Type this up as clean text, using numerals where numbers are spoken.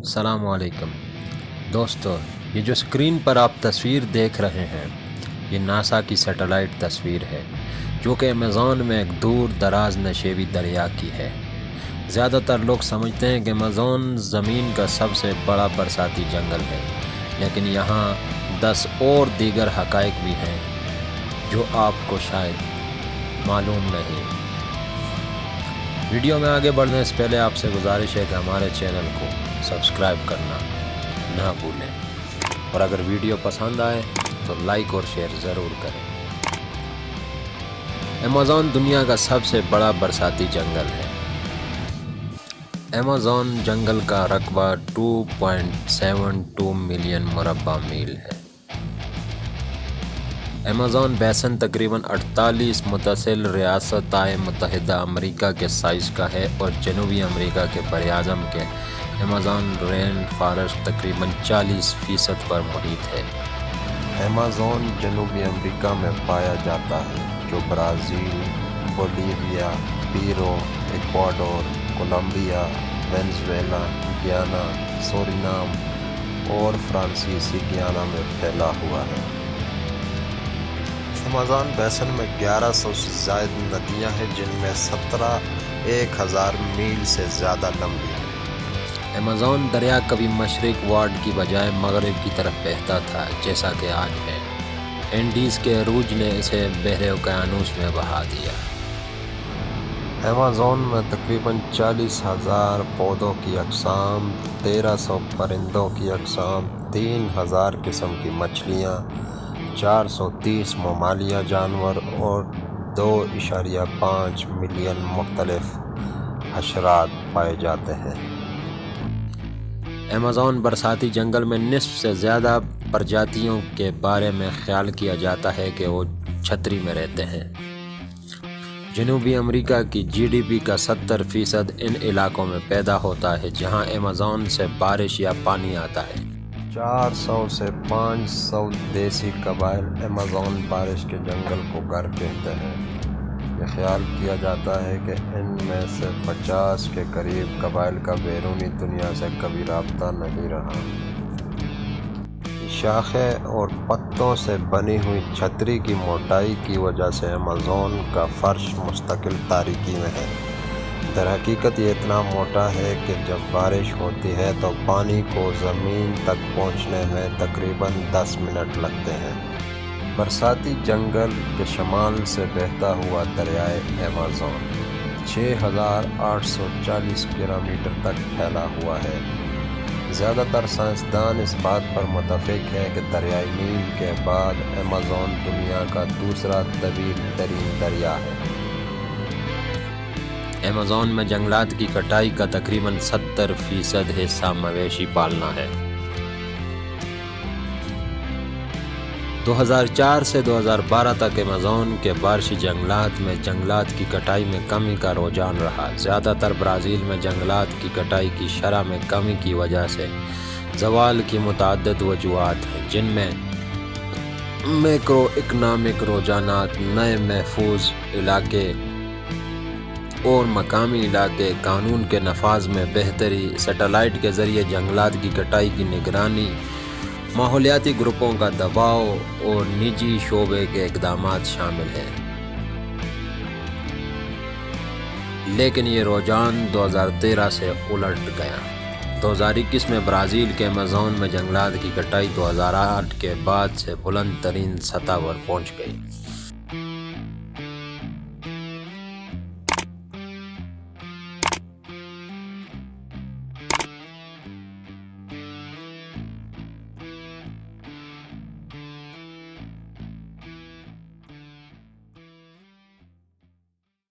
السلام علیکم دوستو، یہ جو اسکرین پر آپ تصویر دیکھ رہے ہیں یہ ناسا کی سیٹلائٹ تصویر ہے جو کہ امیزون میں ایک دور دراز نشیبی دریا کی ہے۔ زیادہ تر لوگ سمجھتے ہیں کہ امیزون زمین کا سب سے بڑا برساتی جنگل ہے، لیکن یہاں 10 اور دیگر حقائق بھی ہیں جو آپ کو شاید معلوم نہیں۔ ویڈیو میں آگے بڑھنے سے پہلے آپ سے گزارش ہے کہ ہمارے چینل کو سبسکرائب کرنا نہ بھولیں، اور اگر ویڈیو پسند آئے تو لائک اور شیئر ضرور کریں۔ امیزون دنیا کا سب سے بڑا برساتی جنگل ہے۔ امیزون جنگل کا رقبہ 2.72 ملین مربع میل ہے۔ امیزون بیسن تقریباً 48 متصل ریاستہائے متحدہ امریکہ کے سائز کا ہے، اور جنوبی امریکہ کے براعظم کے امیزون رین فارسٹ تقریباً 40% پر محیط ہے۔ امیزون جنوبی امریکہ میں پایا جاتا ہے، جو Brazil, Bolivia, Peru, Ecuador, Colombia, Venezuela, Guyana, Suriname اور فرانسیسی گیانا میں پھیلا ہوا ہے۔ امیزون بیسن میں 1100 سے زائد ندیاں ہیں، جن میں 17 1000 میل سے زیادہ لمبی ہیں۔ امیزون دریا کبھی مشرق وارڈ کی بجائے مغرب کی طرف بہتا تھا، جیسا کہ آج ہے۔ اینڈیز کے عروج نے اسے بحر اوقیانوس میں بہا دیا۔ امیزون میں تقریباً 40,000 پودوں کی اقسام، 1300 پرندوں کی اقسام، 3000 قسم کی مچھلیاں، 430 ممالیہ جانور اور 2.5 ملین مختلف حشرات پائے جاتے ہیں۔ امیزون برساتی جنگل میں نصف سے زیادہ پرجاتیوں کے بارے میں خیال کیا جاتا ہے کہ وہ چھتری میں رہتے ہیں۔ جنوبی امریکہ کی GDP کا 70% ان علاقوں میں پیدا ہوتا ہے جہاں امیزون سے بارش یا پانی آتا ہے۔ 400 سے 500 دیسی قبائل امیزون بارش کے جنگل کو گھر کہتے ہیں۔ یہ خیال کیا جاتا ہے کہ ان میں سے 50 کے قریب قبائل کا بیرونی دنیا سے کبھی رابطہ نہیں رہا۔ شاخیں اور پتوں سے بنی ہوئی چھتری کی موٹائی کی وجہ سے امیزون کا فرش مستقل تاریکی میں ہے۔ در حقیقت یہ اتنا موٹا ہے کہ جب بارش ہوتی ہے تو پانی کو زمین تک پہنچنے میں تقریباً 10 منٹ لگتے ہیں۔ برساتی جنگل کے شمال سے بہتا ہوا دریائے امیزون 6840 کلومیٹر تک پھیلا ہوا ہے۔ زیادہ تر سائنسدان اس بات پر متفق ہیں کہ دریائے نیل کے بعد امیزون دنیا کا دوسرا طویل ترین دریا ہے۔ امیزون میں جنگلات کی کٹائی کا تقریباً 70% حصہ مویشی پالنا ہے۔ 2004 سے 2012 تک امیزون کے بارشی جنگلات میں جنگلات کی کٹائی میں کمی کا رجحان رہا۔ زیادہ تر برازیل میں جنگلات کی کٹائی کی شرح میں کمی کی وجہ سے زوال کی متعدد وجوہات ہیں، جن میں میکرو اکنامک رجحانات، نئے محفوظ علاقے اور مقامی علاقے، قانون کے نفاذ میں بہتری، سیٹلائٹ کے ذریعے جنگلات کی کٹائی کی نگرانی، ماحولیاتی گروپوں کا دباؤ اور نجی شعبے کے اقدامات شامل ہیں۔ لیکن یہ رجحان 2013 سے الٹ گیا۔ 2021 میں برازیل کے امیزون میں جنگلات کی کٹائی 2008 کے بعد سے بلند ترین سطح پر پہنچ گئی۔